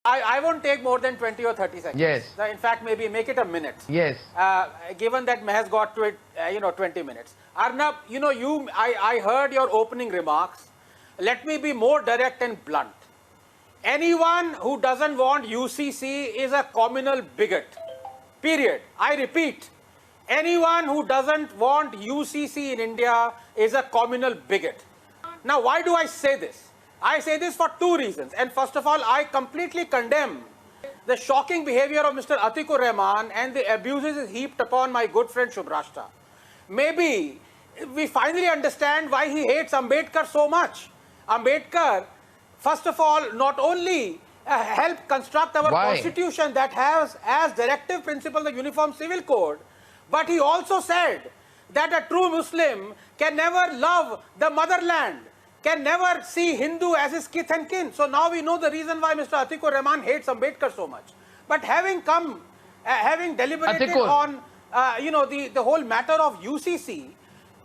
I won't take more than 20 or 30 seconds. Yes. In fact, maybe make it a minute. Yes. Given that Mehez got to it, 20 minutes. Arnab, I heard your opening remarks. Let me be more direct and blunt. Anyone who doesn't want UCC is a communal bigot. Period. I repeat. Anyone who doesn't want UCC in India is a communal bigot. Now, why do I say this? I say this for two reasons. And first of all, I completely condemn the shocking behavior of Mr. Atikur Rahman and the abuses heaped upon my good friend Shubhrashta. Maybe we finally understand why he hates Ambedkar so much. Ambedkar, first of all, not only helped construct our constitution that has as directive principle the Uniform Civil Code, but he also said that a true Muslim can never love the motherland, can never see Hindu as his kith and kin. So now we know the reason why Mr. Atikur Rahman hates Ambedkar so much. But having deliberated on, the whole matter of UCC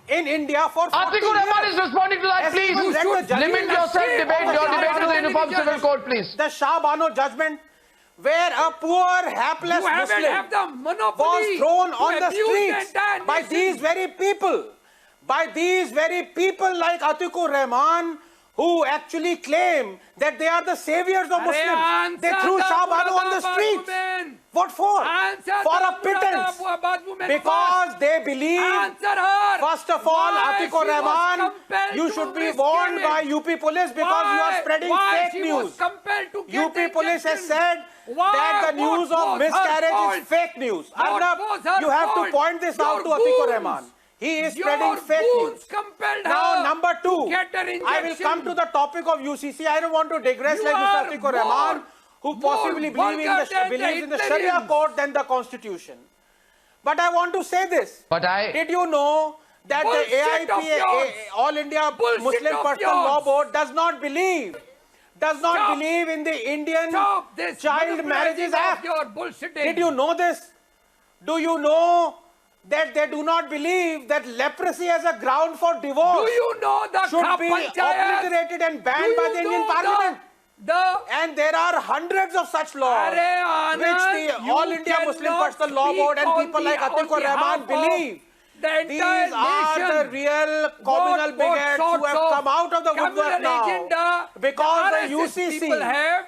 in India for 40 Atikur Rahman is responding to that, please. You should limit yourself, your debate to the Uniform Civil Code, please. The Shah Bano judgment, where a poor, hapless Muslim was thrown on the streets by these very people. By these very people like Atikur Rahman, who actually claim that they are the saviors of Muslims. They threw Shah Bano on the streets. What for? For a pittance. Because they believe, first of all, Atikur Rahman, you should be warned by UP police because you are spreading fake news. UP police has said that the news of miscarriage is fake news. Arnab, you have to point this out to Atikur Rahman. He is spreading fake news. Now, number two, I will come to the topic of UCC. I don't want to digress like Mr. Atikur Rahman, who possibly believes in the Sharia code than the constitution. But I want to say this. Did you know that the AIP, All India Muslim Personal Law Board, does not believe in the Indian Child Marriages Act? Did you know this? Do you know that they do not believe that leprosy as a ground for divorce should be obliterated and banned by the Indian Parliament? And there are hundreds of such laws which the All India Muslim Personal Law Board and people like Atikur Rahman believe. These are the real communal bigots who have come out of the woodwork now because the UCC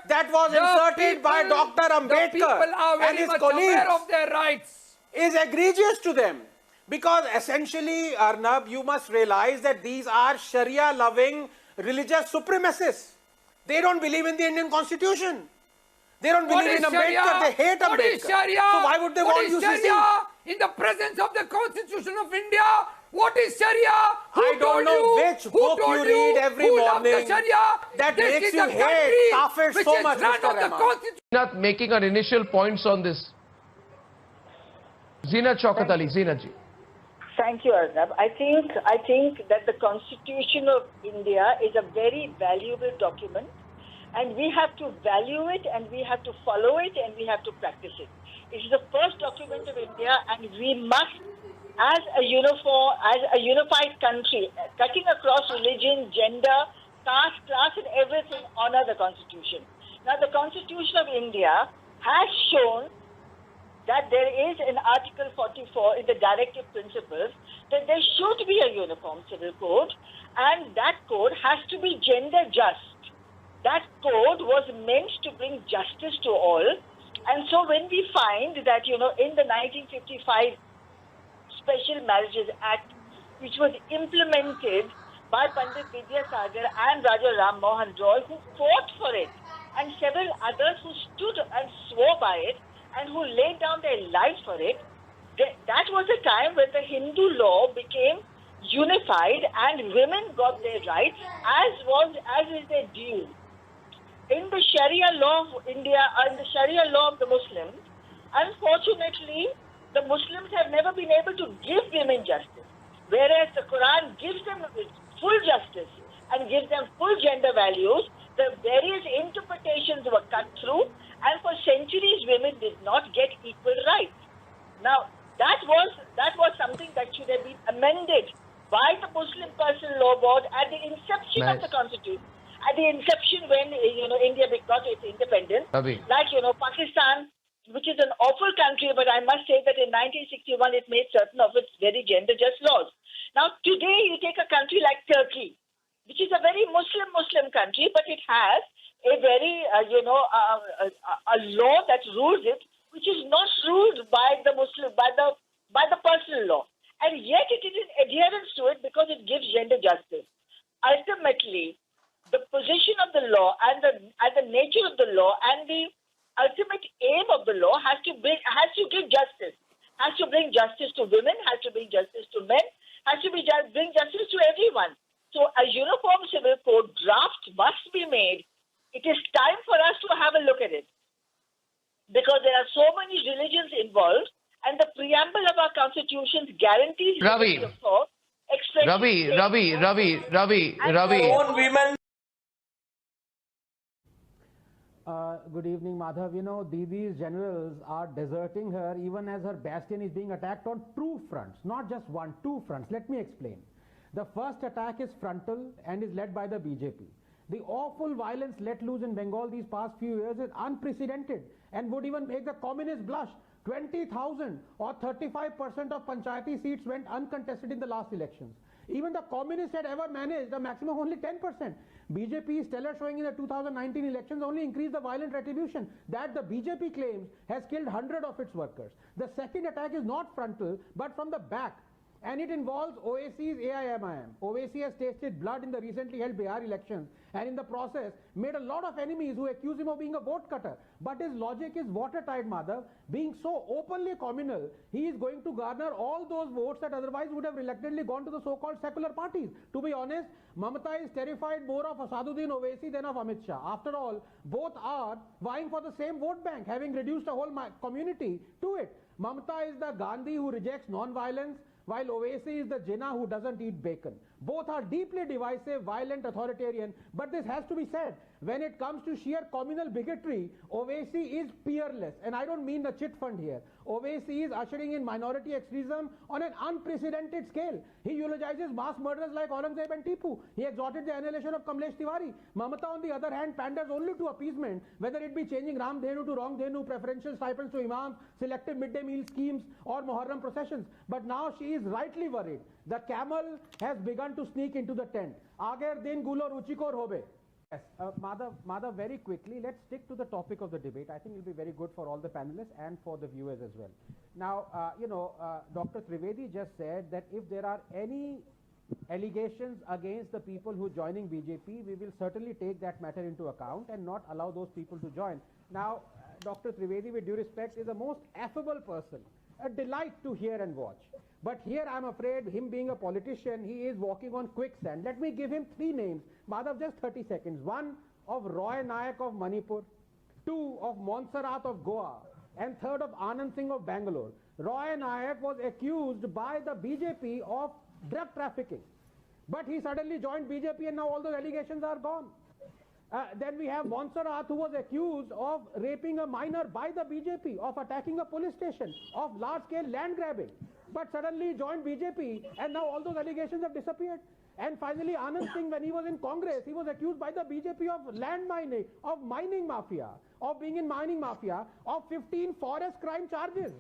that was inserted by Dr. Ambedkar and his colleagues is egregious to them. Because essentially, Arnab, you must realize that these are Sharia-loving religious supremacists. They don't believe in the Indian constitution. They don't believe in Ambedkar. They hate Ambedkar. So why would they want UCC? In the presence of the Constitution of India, what is Sharia? I don't know which book you read every morning that makes you hate Kafir so much, Mr. Rahman. Not making our initial points on this. Zeenat Shaukat Ali, Zeenat ji. Thank you, Arnab. I think that the Constitution of India is a very valuable document, and we have to value it, and we have to follow it, and we have to practice it. It is the first document of India, and we must, as a unified country, cutting across religion, gender, caste, class, and everything, honor the Constitution. Now, the Constitution of India has shown that there is in Article 44 in the directive principles that there should be a uniform civil code, and that code has to be gender just. That code was meant to bring justice to all, and so when we find that, in the 1955 Special Marriages Act, which was implemented by Pandit Vidyasagar and Raja Ram Mohan Roy, who fought for it, and several others who stood and swore by it, and who laid down their lives for it, that was a time when the Hindu law became unified and women got their rights as is their due. In the Sharia law of India, in the Sharia law of the Muslims, unfortunately, the Muslims have never been able to give women justice, whereas the Quran gives them full justice and gives them full gender values. The various interpretations were cut through, and for centuries women did not get equal rights. Now, that was something that should have been amended by the Muslim Personal Law Board at the inception of the Constitution. At the inception when India got its independence. Ravi. Like, Pakistan, which is an awful country, but I must say that in 1961 it made certain of its very gender-just laws. Now, today you take a country like Turkey, which is a very Muslim country, but it has a very, a law that rules it, which is not ruled by the by the personal law. And yet it is in adherence to it because it gives gender justice. Ultimately, the position of the law and the nature of the law and the ultimate aim of the law has to give justice, has to bring justice to women, has to bring justice to men, has to bring justice to everyone. So a uniform civil code draft must be made. It is time for us to have a look at it, because there are so many religions involved, and the preamble of our constitutions guarantees Ravi. of thought, Ravi. Own women. Good evening, Madhav. Didi's generals are deserting her even as her bastion is being attacked on two fronts, not just one, two fronts. Let me explain. The first attack is frontal and is led by the BJP. The awful violence let loose in Bengal these past few years is unprecedented and would even make the communists blush. 20,000 or 35% of panchayati seats went uncontested in the last elections. Even the communists had ever managed a maximum of only 10%. BJP's stellar showing in the 2019 elections only increased the violent retribution that the BJP claims has killed 100 of its workers. The second attack is not frontal but from the back, and it involves OAC's AIMIM. OAC has tasted blood in the recently held Bihar elections and in the process made a lot of enemies who accuse him of being a vote cutter. But his logic is watertight, Madhav. Being so openly communal, he is going to garner all those votes that otherwise would have reluctantly gone to the so-called secular parties. To be honest, Mamata is terrified more of Asaduddin Owaisi than of Amit Shah. After all, both are vying for the same vote bank, having reduced a whole community to it. Mamata is the Gandhi who rejects non-violence, while Owaisi is the Jinnah who doesn't eat bacon. Both are deeply divisive, violent, authoritarian, but this has to be said. When it comes to sheer communal bigotry, Owaisi is peerless, and I don't mean the chit fund here. Owaisi is ushering in minority extremism on an unprecedented scale. He eulogizes mass murderers like Aurangzeb and Tipu. He exhorted the annihilation of Kamlesh Tiwari. Mamata, on the other hand, panders only to appeasement, whether it be changing Ram Dhenu to Wrong Dhenu, preferential stipends to imams, selective midday meal schemes, or Muharram processions. But now she is rightly worried. The camel has begun to sneak into the tent. Agar din gulo ruchikor hobe. Yes, Madhav, very quickly, let's stick to the topic of the debate. I think it will be very good for all the panelists and for the viewers as well. Now, Dr. Trivedi just said that if there are any allegations against the people who are joining BJP, we will certainly take that matter into account and not allow those people to join. Now, Dr. Trivedi, with due respect, is a most affable person, a delight to hear and watch. But here I'm afraid, him being a politician, he is walking on quicksand. Let me give him three names. Madhav, just 30 seconds. One of Roy Nayak of Manipur, two of Montserrat of Goa, and third of Anand Singh of Bangalore. Roy Nayak was accused by the BJP of drug trafficking. But he suddenly joined BJP and now all those allegations are gone. Then we have Montserrat, who was accused of raping a minor by the BJP, of attacking a police station, of large-scale land grabbing. But suddenly joined BJP and now all those allegations have disappeared. And finally, Anand Singh, when he was in Congress, he was accused by the BJP of land mining, of mining mafia, of being in mining mafia, of 15 forest crime charges.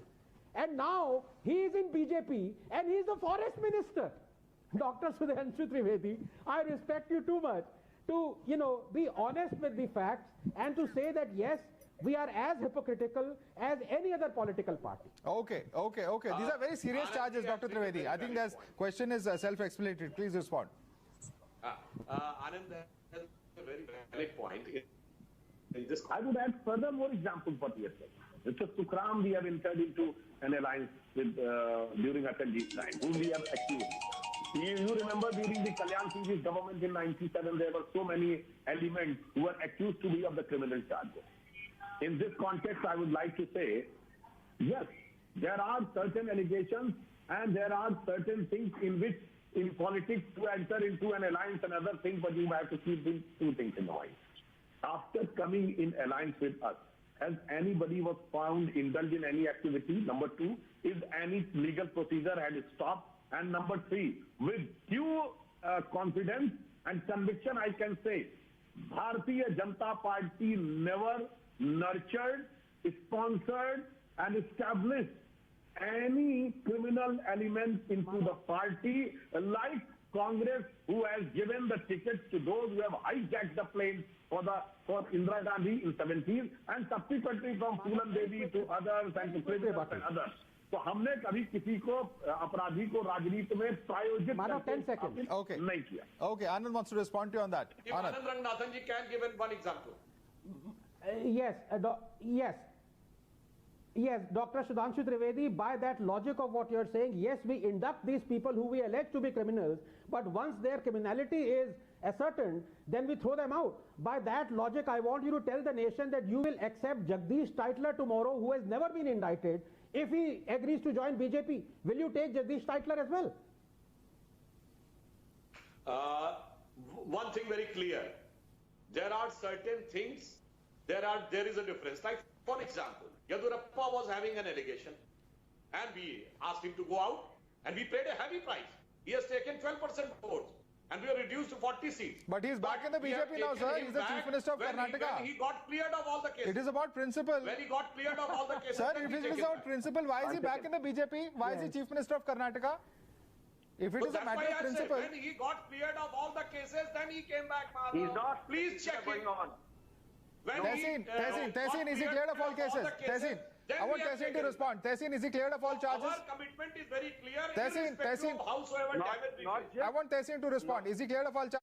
And now he is in BJP and he is the forest minister. Dr. Sudhanshu Trivedi, I respect you too much to, be honest with the facts and to say that yes, we are as hypocritical as any other political party. Okay. These are very serious charges, Dr. Trivedi. I think the question is self-explanatory. Please respond. Anand, that's a very valid point. I would add further more examples what he has said. Mr. Sukram, we have entered into an alliance with during Atalji's time, whom we have accused. You remember during the Kalyan Singh's government in 97, there were so many elements who were accused to be of the criminal charges. In this context, I would like to say, yes, there are certain allegations and there are certain things in which in politics to enter into an alliance and other things, but you have to keep these two things in mind. After coming in alliance with us, has anybody was found indulged in any activity? Number two, is any legal procedure had stopped? And number three, with due confidence and conviction, I can say Bharatiya Janata Party never nurtured, sponsored, and established any criminal element into the party like Congress, who has given the tickets to those who have hijacked the plane for Indira Gandhi in 70s and subsequently from Poolan Devi to others and to criminals and others. तो हमने कभी किसी को अपराधी को राजनीति में प्रायोजित नहीं किया. Okay, Anand wants to respond to you on that. If Anand Ranganathan ji can give one example. Yes, Dr. Sudhanshu Trivedi, by that logic of what you're saying, yes, we induct these people who we allege to be criminals, but once their criminality is ascertained, then we throw them out. By that logic, I want you to tell the nation that you will accept Jagdish Titler tomorrow, who has never been indicted, if he agrees to join BJP. Will you take Jagdish Titler as well? One thing very clear. There are certain things, there is a difference. Like, for example, Yadurappa was having an allegation and we asked him to go out and we paid a heavy price. He has taken 12% votes and we are reduced to 40 seats. But he's back in the BJP now, sir. He's the Chief Minister of Karnataka. When he got cleared of all the cases. It is about principle. When he got cleared of all the cases. Sir, if it is about principle, why is he back in the BJP? Why is he Chief Minister of Karnataka? If it is a matter of principle. When he got cleared of all the cases, then he came back. He's not. Please check it. Tehseen, is he cleared of all cases? Tehseen, I want Tehseen to respond. Tehseen, is he cleared of all charges? Our commitment is very clear. Tehseen, Howsoever damage we face. I want Tehseen to respond. Is he cleared of all charges?